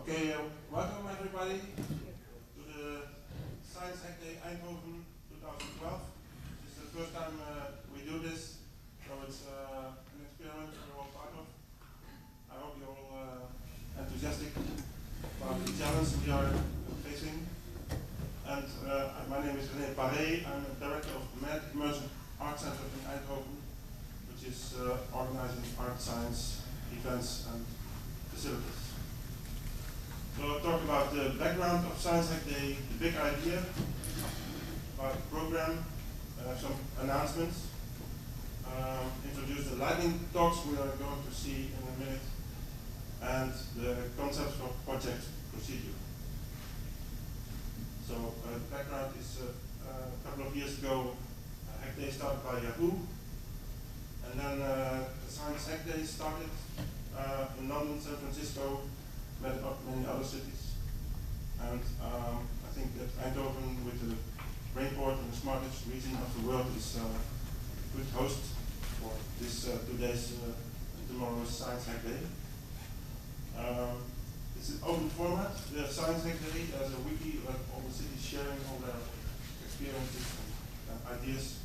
Okay, welcome everybody to the Science Hack Day Eindhoven 2012. This is the first time we do this, so it's an experiment we're all part of. I hope you're all enthusiastic about the challenge we are facing. And my name is René Paré. I'm the director of the Thematic Immersive Art Center in Eindhoven, which is organizing art, science, events and facilities. So I'll talk about the background of Science Hack Day, the big idea, about the program, some announcements, introduce the lightning talks we are going to see in a minute, and the concepts for project procedure. So the background is a couple of years ago, Hack Day started by Yahoo, and then the Science Hack Day started in London, San Francisco, many other cities, and I think that Eindhoven, with the rainport and the smartest region of the world, is a good host for this today's and tomorrow's Science Hack Day. It's an open format. The Science Hack Day has a wiki where all the cities sharing all their experiences and ideas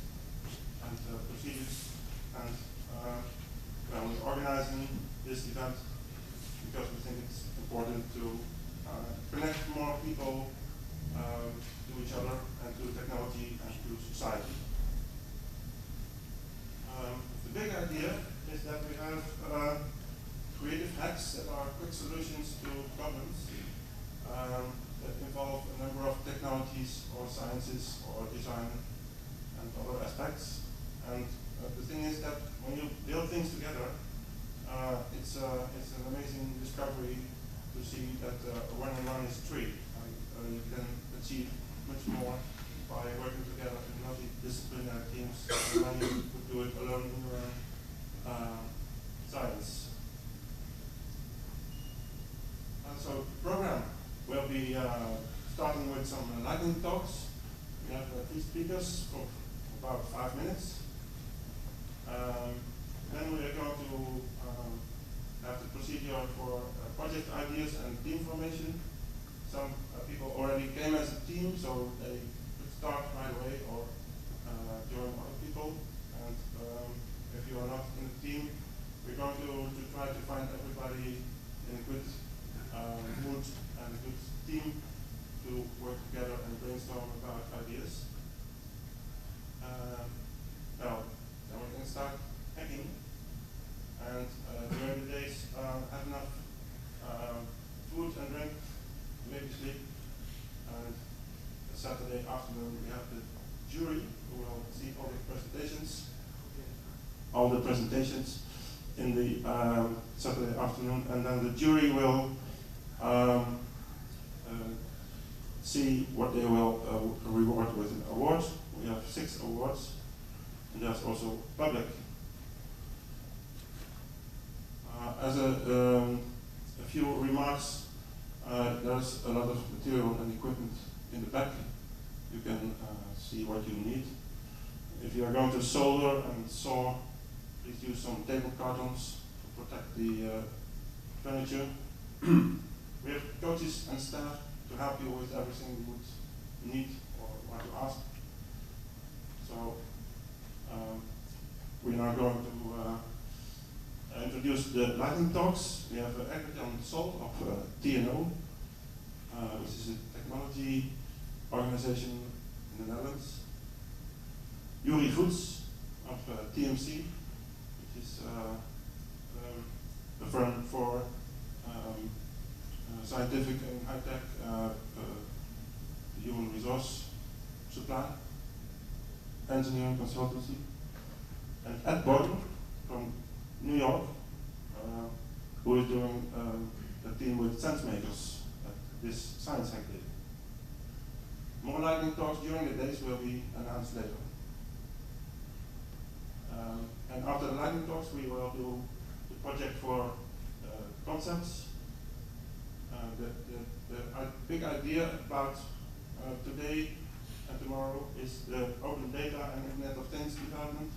and procedures, and we're organizing this event because we think it's important to connect more people to each other and to technology and to society. The big idea is that we have creative hacks that are quick solutions to problems that involve a number of technologies or sciences or design and other aspects. And the thing is that when you build things together, it's an amazing discovery to see that 1 and 1 is 3. You can achieve much more by working together in multidisciplinary teams than when you could do it alone in your own science. And so the program will be starting with some lightning talks. We have 3 speakers for about 5 minutes. Then we are going to have the procedure for project ideas and team formation. Some people already came as a team, so they could start right away or join other people. And if you are not in a team, we're going to try to find everybody in a good mood and a good team to work together and brainstorm about ideas. Now, then we can start hacking. And during the days, have enough food and drink, maybe sleep. And Saturday afternoon, we have the jury who will see all the presentations in the Saturday afternoon, and then the jury will see what they will reward with an award. We have 6 awards, and there's also public. As a few remarks, there's a lot of material and equipment in the back. You can see what you need. If you are going to solder and saw, please use some table cartons to protect the furniture. We have coaches and staff to help you with everything you would need or want to ask. So we're now going to introduce the lightning talks. We have Egbert-Jan Sol of TNO, which is a technology organization in the Netherlands. Yuri Voets of TMC, which is a firm for scientific and high-tech human resource supply, engineering consultancy. And Ed Borden from New York, who is doing a team with SenseMakers at this Science Hack Day. More lightning talks during the days will be announced later. And after the lightning talks, we will do the project for concepts. The big idea about today and tomorrow is the open data and Internet of Things development.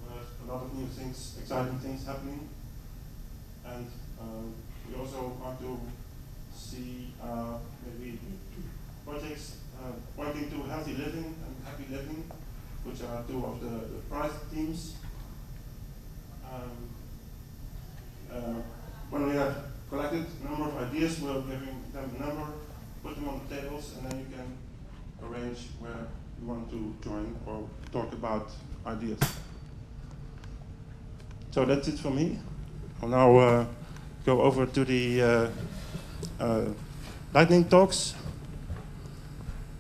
There's a lot of new things, exciting things happening, and we also want to see maybe projects pointing to healthy living and happy living, which are two of the prize teams. When we have collected a number of ideas, we're giving them a number, put them on the tables, and then you can arrange where you want to join or talk about ideas. So that's it for me. I'll now go over to the lightning talks,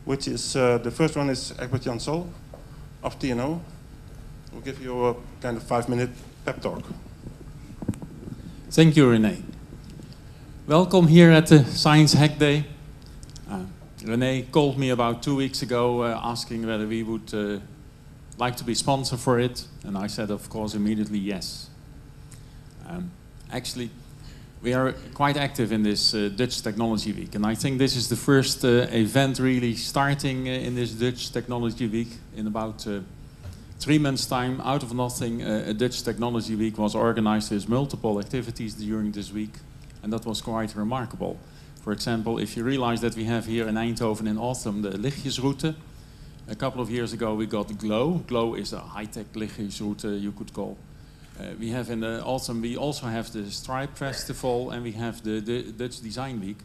which is the first one is Egbert Jan Sol of TNO. We'll give you a kind of 5-minute pep talk. Thank you, René. Welcome here at the Science Hack Day. René called me about 2 weeks ago asking whether we would like to be sponsor for it, and I said, of course, immediately yes. Actually, we are quite active in this Dutch Technology Week, and I think this is the first event really starting in this Dutch Technology Week. In about 3 months' time, out of nothing, a Dutch Technology Week was organized with multiple activities during this week, and that was quite remarkable. For example, if you realize that we have here in Eindhoven in autumn the lichtjesroute. A couple of years ago we got GLOW. GLOW is a high-tech lichtjesroute, you could call. We have in the autumn, we also have the Stripe Festival, and we have the Dutch Design Week.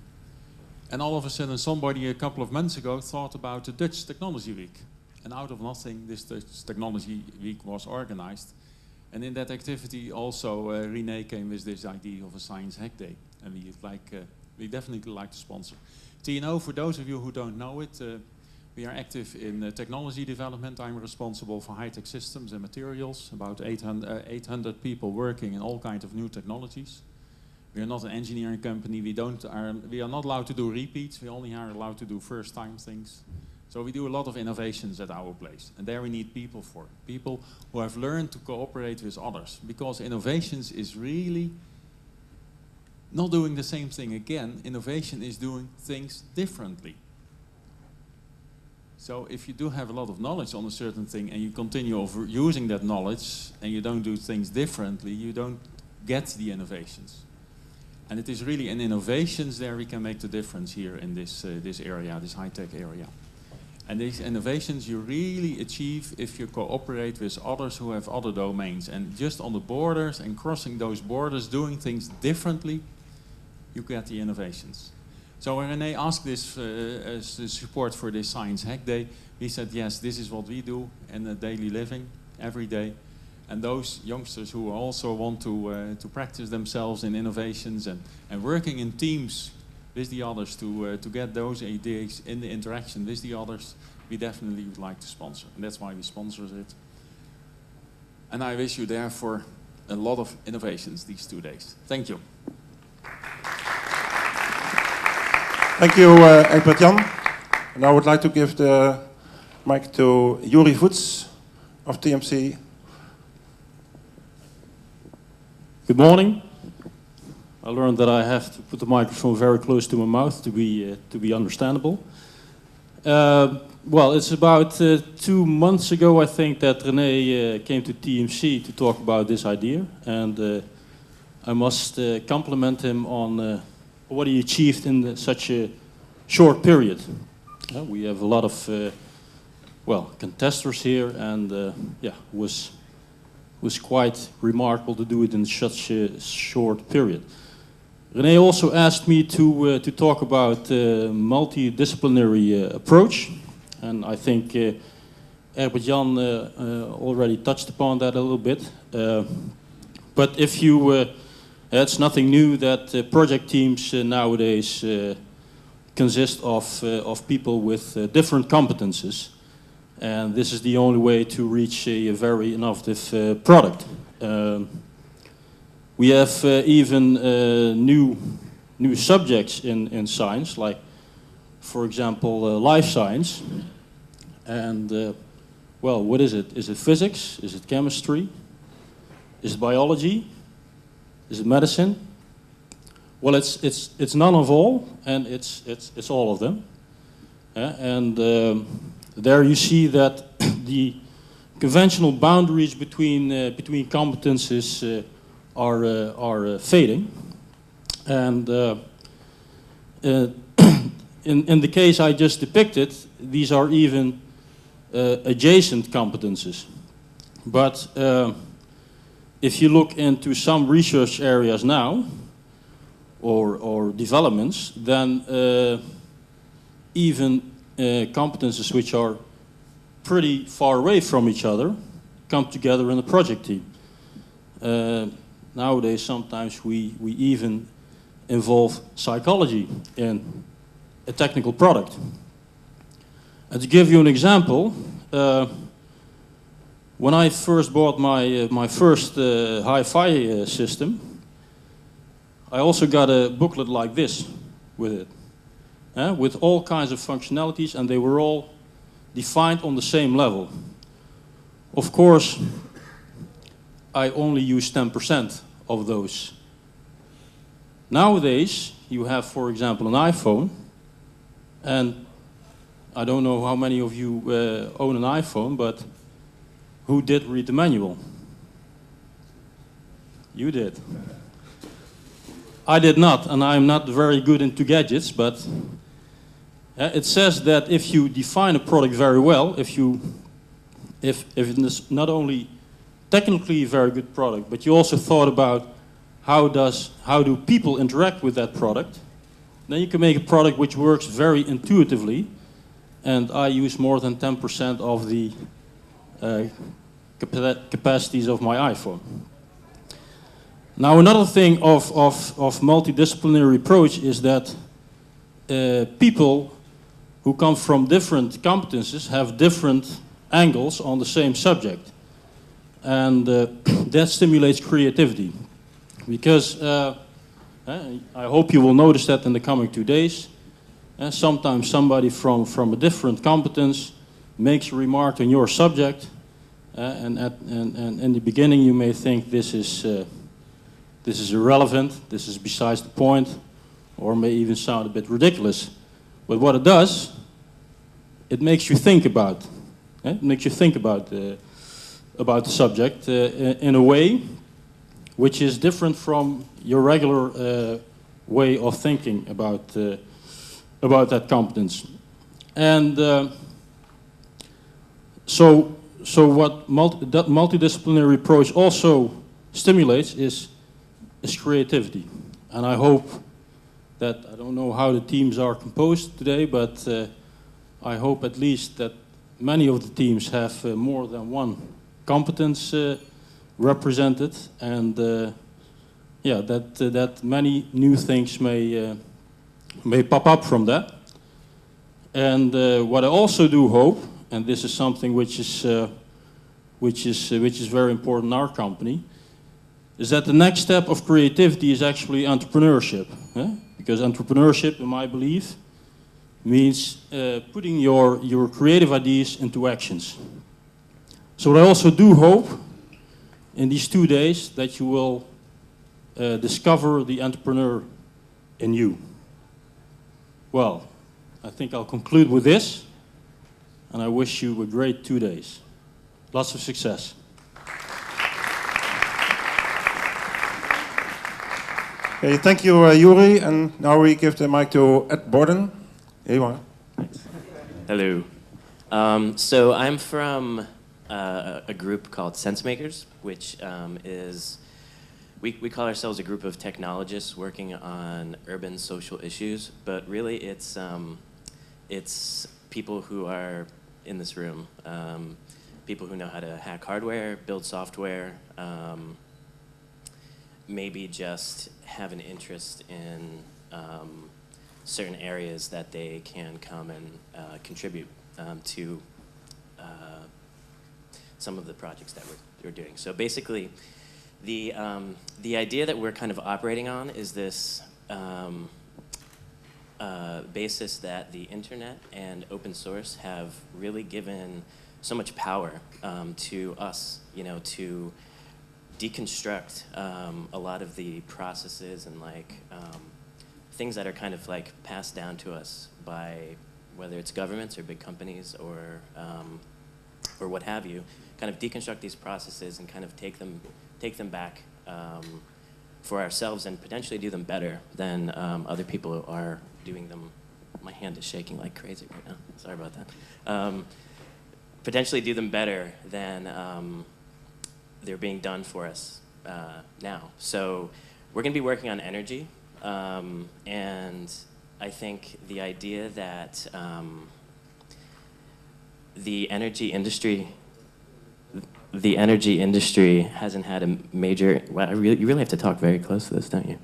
And all of a sudden somebody a couple of months ago thought about the Dutch Technology Week. And out of nothing, this Dutch Technology Week was organized. And in that activity also René came with this idea of a Science Hack Day. And we definitely like to sponsor. TNO, for those of you who don't know it, we are active in technology development. I'm responsible for high-tech systems and materials, about 800 people working in all kinds of new technologies. We are not an engineering company. We are not allowed to do repeats. We only are allowed to do first-time things. So we do a lot of innovations at our place. And there we need people for. People who have learned to cooperate with others. Because innovations is really not doing the same thing again. Innovation is doing things differently. So if you do have a lot of knowledge on a certain thing and you continue over using that knowledge and you don't do things differently, you don't get the innovations. And it is really in innovations there we can make the difference here in this area, this high-tech area. And these innovations you really achieve if you cooperate with others who have other domains. And just on the borders and crossing those borders, doing things differently, you get the innovations. So when René asked this as the support for this Science Hack Day, we said, yes, this is what we do in the daily living, every day. And those youngsters who also want to practice themselves in innovations and working in teams with the others to get those ideas in the interaction with the others, we definitely would like to sponsor. And that's why we sponsor it. And I wish you therefore a lot of innovations these 2 days. Thank you. Thank you, Egbert Jan. And I would like to give the mic to Juri Voets of TMC. Good morning. I learned that I have to put the microphone very close to my mouth to be understandable. Well, it's about 2 months ago, I think, that René came to TMC to talk about this idea, and I must compliment him on what he achieved in such a short period. We have a lot of contestants here, and was quite remarkable to do it in such a short period. René also asked me to talk about multidisciplinary approach, and I think Egbert Jan already touched upon that a little bit. But if you, it's nothing new that project teams nowadays consist of people with different competences, and this is the only way to reach a very innovative product. We have even new subjects in science, like, for example, life science. And well, what is it? Is it physics? Is it chemistry? Is it biology? Is it medicine? Well, it's none of all, and it's all of them. And there you see that the conventional boundaries between competences are fading, and Uh, in the case I just depicted, these are even adjacent competences. But if you look into some research areas now, or developments, then even competences which are pretty far away from each other come together in a project team. Nowadays, sometimes we even involve psychology in a technical product. And to give you an example, when I first bought my first hi-fi system, I also got a booklet like this with it, with all kinds of functionalities, and they were all defined on the same level. Of course, I only use 10% of those. Nowadays, you have, for example, an iPhone, and I don't know how many of you own an iPhone, but who did read the manual? You did. I did not, and I'm not very good into gadgets, but it says that if you define a product very well, if it's not only technically a very good product, but you also thought about how do people interact with that product, then you can make a product which works very intuitively, and I use more than 10% of the capacities of my iPhone. Now, another thing of multidisciplinary approach is that people who come from different competences have different angles on the same subject. And that stimulates creativity. Because I hope you will notice that in the coming 2 days. Sometimes somebody from a different competence makes a remark on your subject. And in the beginning you may think this is irrelevant, this is besides the point, or may even sound a bit ridiculous. But what it does, it makes you think about. It makes you think about the subject in a way which is different from your regular way of thinking about that competence. And so what that multidisciplinary approach also stimulates is creativity. And I hope that, I don't know how the teams are composed today, but I hope at least that many of the teams have more than one competence represented, and that many new things may pop up from that. And what I also do hope, and this is something which is very important in our company, is that the next step of creativity is actually entrepreneurship. Because entrepreneurship, in my belief, means putting your creative ideas into actions. So what I also do hope in these 2 days that you will discover the entrepreneur in you. Well, I think I'll conclude with this, and I wish you a great 2 days. Lots of success. Okay, thank you, Yuri. And now we give the mic to Ed Borden. Here you are. Hello. So I'm from a group called Sensemakers, which is, we call ourselves a group of technologists working on urban social issues, but really it's people who are in this room, people who know how to hack hardware, build software, maybe just have an interest in certain areas that they can come and contribute to some of the projects that we're doing. So basically, the idea that we're kind of operating on is this basis that the internet and open source have really given so much power to us, to deconstruct a lot of the processes and things that are kind of passed down to us by whether it's governments or big companies or what have you, kind of deconstruct these processes and kind of take them back for ourselves and potentially do them better than other people are doing them. My hand is shaking like crazy right now. Sorry about that. Potentially do them better than they're being done for us now. So we're going to be working on energy, and I think the idea that the energy industry hasn't had a major. Well, you really have to talk very close to this, don't you?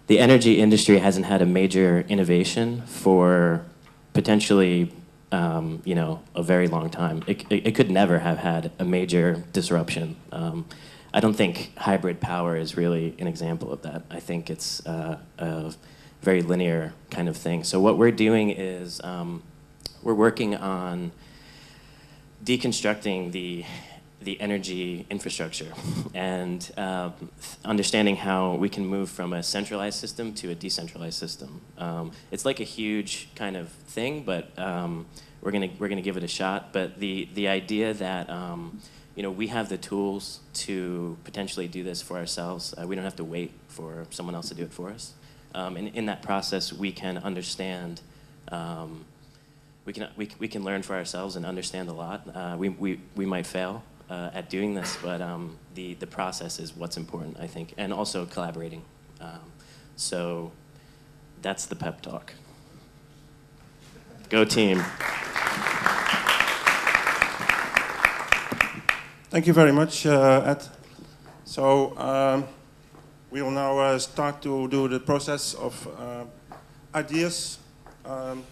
The energy industry hasn't had a major innovation for potentially, a very long time. It could never have had a major disruption. I don't think hybrid power is really an example of that. I think it's a very linear kind of thing. So what we're doing is we're working on deconstructing the energy infrastructure and understanding how we can move from a centralized system to a decentralized system. It's like a huge kind of thing, but we're gonna give it a shot. But the idea that we have the tools to potentially do this for ourselves. We don't have to wait for someone else to do it for us. And in that process, we can understand. We can learn for ourselves and understand a lot. We might fail at doing this, but the process is what's important, I think, and also collaborating. So that's the pep talk. Go team. Thank you very much, Ed. So we will now start to do the process of ideas and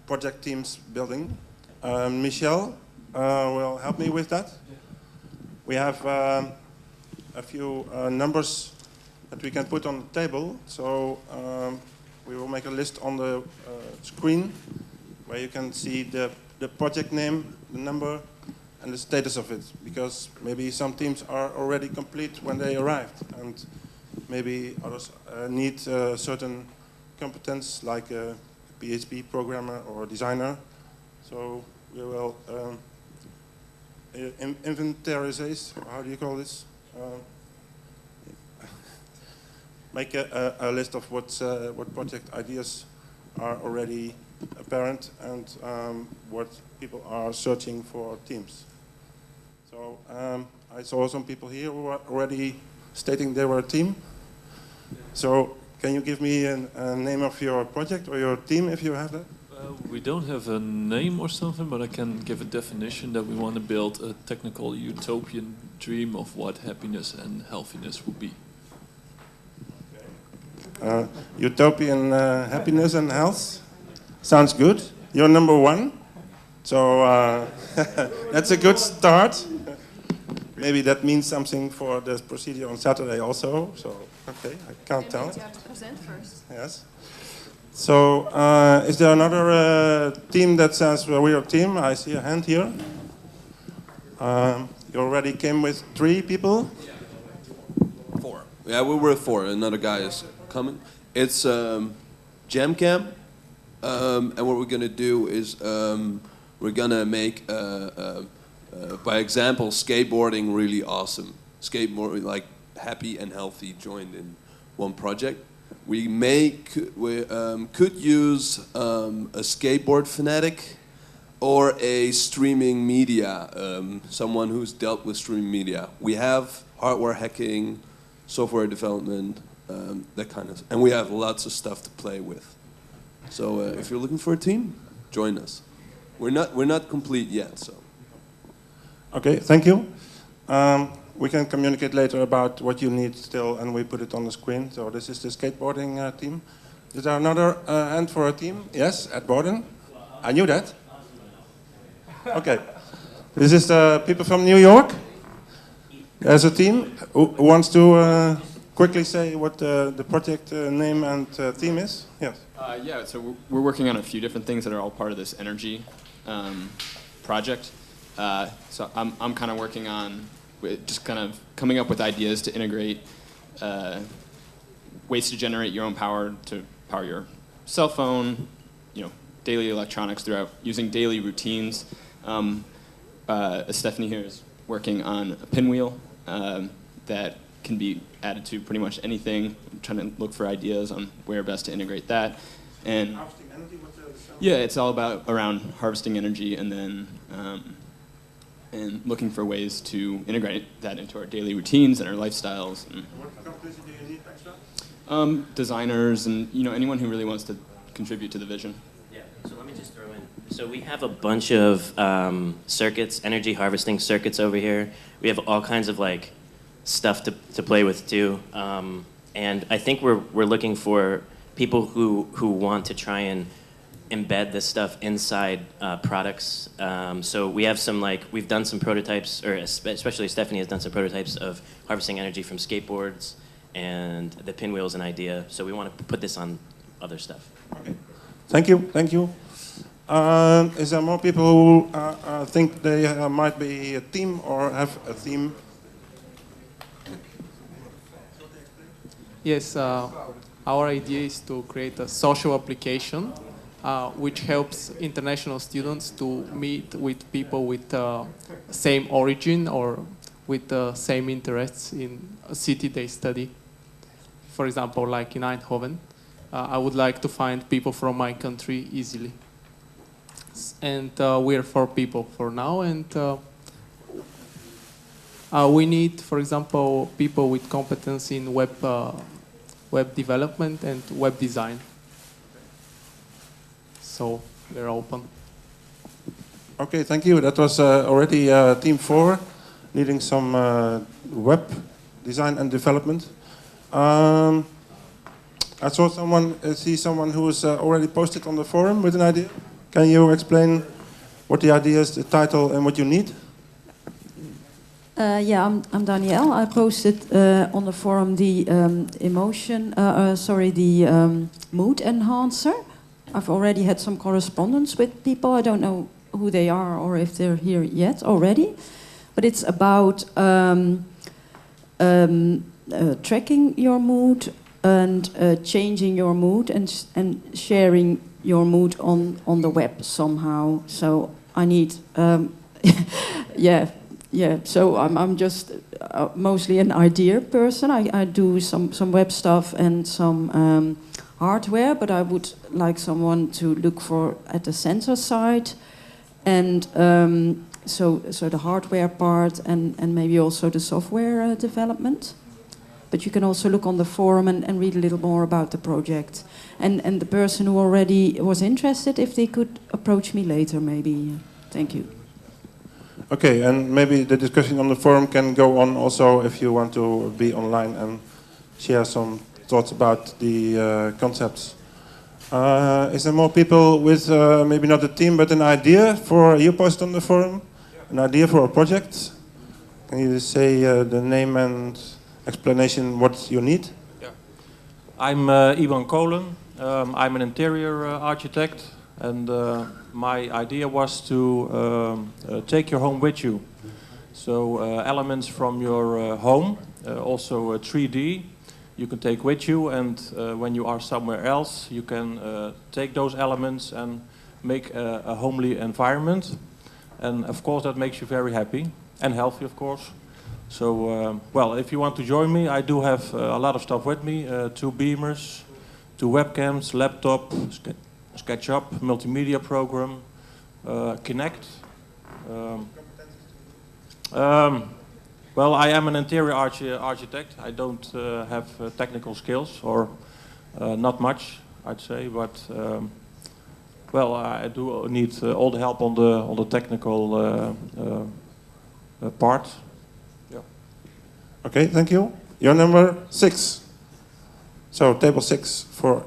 project teams building. Michelle will help me with that. We have a few numbers that we can put on the table. So we will make a list on the screen where you can see the project name, the number, and the status of it. Because maybe some teams are already complete when they arrived, and maybe others need certain competence like a PHP programmer or designer. So we will inventarize, how do you call this? Make a list of what project ideas are already apparent and what people are searching for teams. So I saw some people here who are already stating they were a team. So can you give me a name of your project or your team if you have that? We don't have a name or something, but I can give a definition that we want to build a technical utopian dream of what happiness and healthiness would be. Utopian happiness and health. Sounds good. You're number one. So that's a good start. Maybe that means something for the procedure on Saturday also. So, okay, I can't tell. You have to present first. Yes. So, is there another team that says, well, we're a team? I see a hand here. You already came with 3 people? 4. Yeah, we were 4. Another guy is coming. It's Jam Camp. And what we're going to do is we're going to make, by example, skateboarding really awesome. Skateboarding, like happy and healthy joined in one project. We could use a skateboard fanatic or a streaming media, someone who's dealt with streaming media. We have hardware hacking, software development, that kind of, and we have lots of stuff to play with. So if you're looking for a team, join us. We're not complete yet, so. Okay, thank you. We can communicate later about what you need still, and we put it on the screen. So this is the skateboarding team. Is there another hand for a team? Yes, at Borden. I knew that. Okay. This is the people from New York. There's a team who wants to quickly say what the project name and theme is. Yes. Yeah, so we're working on a few different things that are all part of this energy project. So I'm kind of working on just kind of coming up with ideas to integrate ways to generate your own power to power your cell phone, daily electronics throughout using daily routines. Stephanie here is working on a pinwheel that can be added to pretty much anything. I'm trying to look for ideas on where best to integrate that. And Harvesting energy, what's the yeah, it's all about around harvesting energy and then and looking for ways to integrate that into our daily routines and our lifestyles. And what companies do you need extra? designers and anyone who really wants to contribute to the vision. Yeah, so let me just throw in. So we have a bunch of circuits, energy harvesting circuits over here. We have all kinds of like stuff to play with too. And I think we're looking for people who want to try and embed this stuff inside products. So we have we've done some prototypes, or especially Stephanie has done some prototypes of harvesting energy from skateboards, and the pinwheel's an idea. So we want to put this on other stuff. Okay. Thank you. Thank you. Is there more people who think they might be a team or have a theme? Yes, our idea is to create a social application which helps international students to meet with people with same origin or with the same interests in a city they study. For example, like in Eindhoven, I would like to find people from my country easily. And we're 4 people for now, and we need, for example, people with competence in web development and web design. So we're open. Okay, thank you. That was already team 4, needing some web design and development. I see someone who is already posted on the forum with an idea. Can you explain what the idea is, the title, and what you need? Yeah, I'm Danielle. I posted on the forum the mood enhancer. I've already had some correspondence with people. I don't know who they are or if they're here yet already. But it's about tracking your mood and changing your mood and sharing your mood on the web somehow. So I need, yeah. So I'm just mostly an idea person. I do some web stuff and some hardware, but I would like someone to look for at the sensor side, and so the hardware part and maybe also the software development. But you can also look on the forum and read a little more about the project. And the person who already was interested, if they could approach me later, maybe. Thank you. Okay, and maybe the discussion on the forum can go on also if you want to be online and share some thoughts about the concepts. Is there more people with maybe not a team but an idea for you post on the forum? An idea for a project? Can you say the name and explanation what you need? Yeah. I'm Ivan Kolen. I'm an interior architect, and my idea was to take your home with you. So elements from your home, also 3D, you can take with you, and when you are somewhere else, you can take those elements and make a homely environment. And of course that makes you very happy and healthy, of course. So, well, if you want to join me, I do have a lot of stuff with me. 2 beamers, 2 webcams, laptop, SketchUp, multimedia program, Kinect. Well, I am an interior architect. I don't have technical skills, or not much, I'd say. But well, I do need all the help on the technical part. Yeah. Okay, thank you. You're number 6. So table 6 for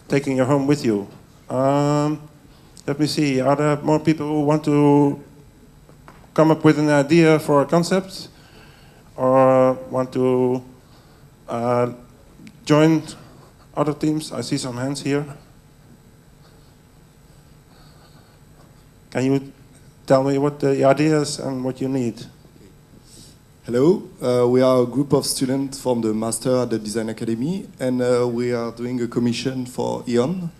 taking your home with you. Let me see. Are there more people who want to come up with an idea for a concept, or want to join other teams? I see some hands here. Can you tell me what the idea is and what you need? Hello, we are a group of students from the Master at the Design Academy, and we are doing a commission for E.ON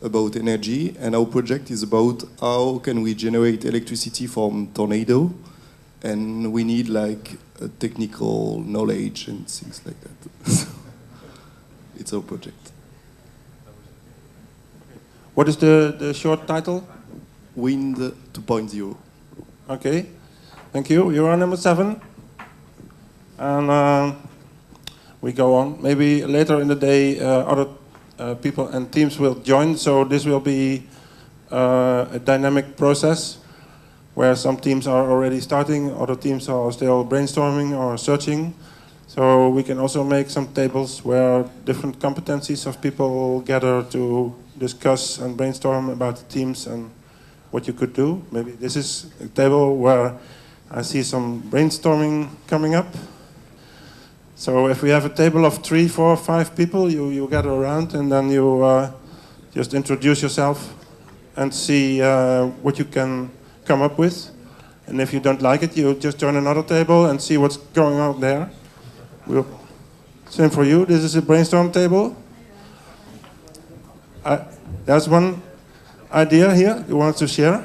about energy, and our project is about how can we generate electricity from tornado, and we need like a technical knowledge and things like that. It's our project. What is the short title? Wind 2.0. Okay, thank you. You are number 7. And we go on. Maybe later in the day other people and teams will join, so this will be a dynamic process where some teams are already starting, other teams are still brainstorming or searching. So we can also make some tables where different competencies of people gather to discuss and brainstorm about the teams and what you could do. Maybe this is a table where I see some brainstorming coming up. So if we have a table of 3, 4, 5 people, you gather around and then you just introduce yourself and see what you can come up with. And if you don't like it, you just join another table and see what's going on there. Same for you. This is a brainstorm table. There's one idea here you want to share.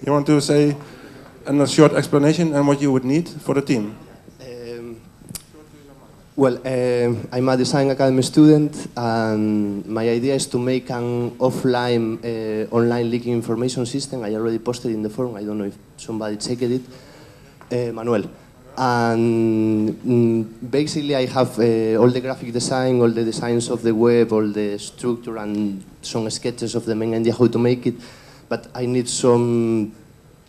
You want to say a short explanation and what you would need for the team. Well, I'm a design academy student, and my idea is to make an offline, online leaking information system. I already posted in the forum. I don't know if somebody checked it. Manuel. And basically I have all the graphic design, all the designs of the web, all the structure and some sketches of the main idea how to make it, but I need some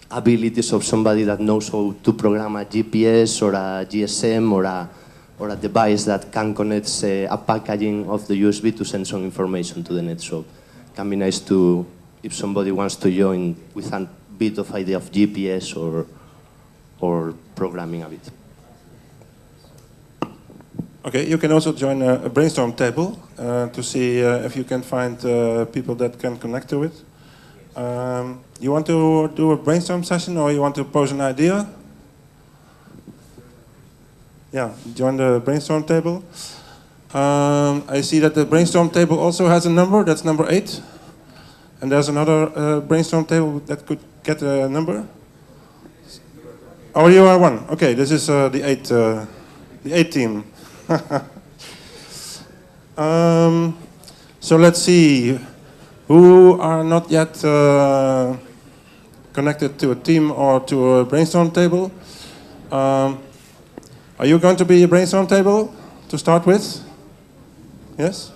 abilities of somebody that knows how to program a GPS or a GSM or a device that can connect a packaging of the USB to send some information to the net. So it can be nice to, if somebody wants to join with a bit of idea of GPS or programming a bit. Okay, you can also join a brainstorm table to see if you can find people that can connect to it. You want to do a brainstorm session or you want to pose an idea? Yeah, join the brainstorm table. I see that the brainstorm table also has a number, that's number 8. And there's another brainstorm table that could get a number. Oh, you are 1. Okay, this is the 8 team. So let's see, who are not yet connected to a team or to a brainstorm table. Are you going to be a brainstorm table to start with? Yes?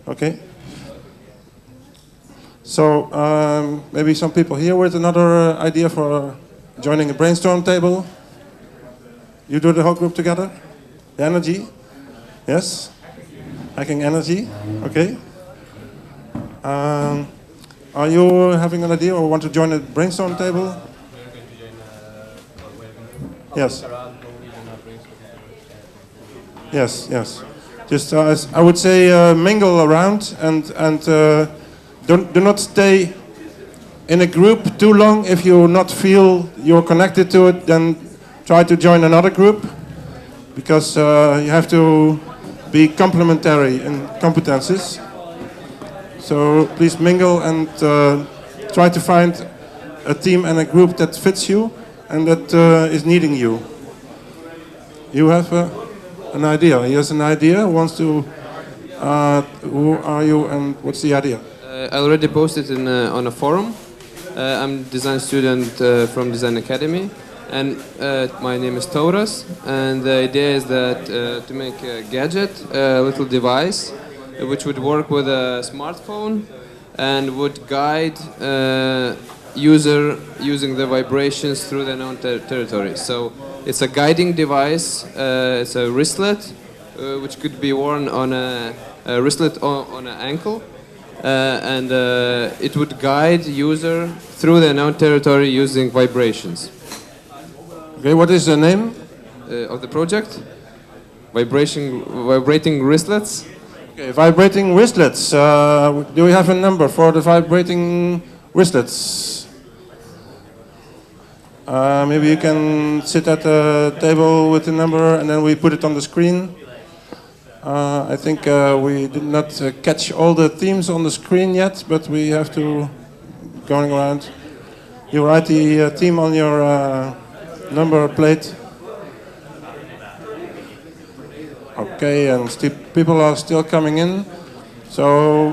Okay. So maybe some people here with another idea for joining a brainstorm table. You do the whole group together? The energy? Yes? Hacking energy? Okay. Are you having an idea or want to join a brainstorm table? Yes. Yes, yes. Just I would say mingle around and do not stay in a group too long. If you not feel you're connected to it, then try to join another group, because you have to be complementary in competences. So please mingle and try to find a team and a group that fits you and that is needing you. You have an idea. He has an idea. Wants to. Who are you and what's the idea? I already posted on a forum. I'm a design student from Design Academy, and my name is Tauras. And the idea is that to make a gadget, a little device, which would work with a smartphone and would guide user using the vibrations through the known territory. So it's a guiding device. It's a wristlet, which could be worn on a wristlet on an ankle. And it would guide user through the known territory using vibrations. Okay, what is the name of the project? Vibrating wristlets. Okay, vibrating wristlets. Do we have a number for the vibrating wristlets? Maybe you can sit at a table with a number and then we put it on the screen. I think we did not catch all the themes on the screen yet, but we have to going around. You write the theme on your number plate. Okay, and people are still coming in. So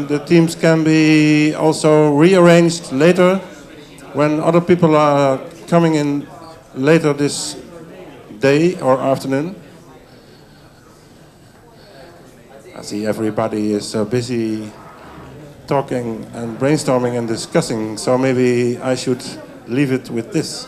the teams can be also rearranged later when other people are coming in later this day or afternoon. I see everybody is busy talking and brainstorming and discussing, so maybe I should leave it with this.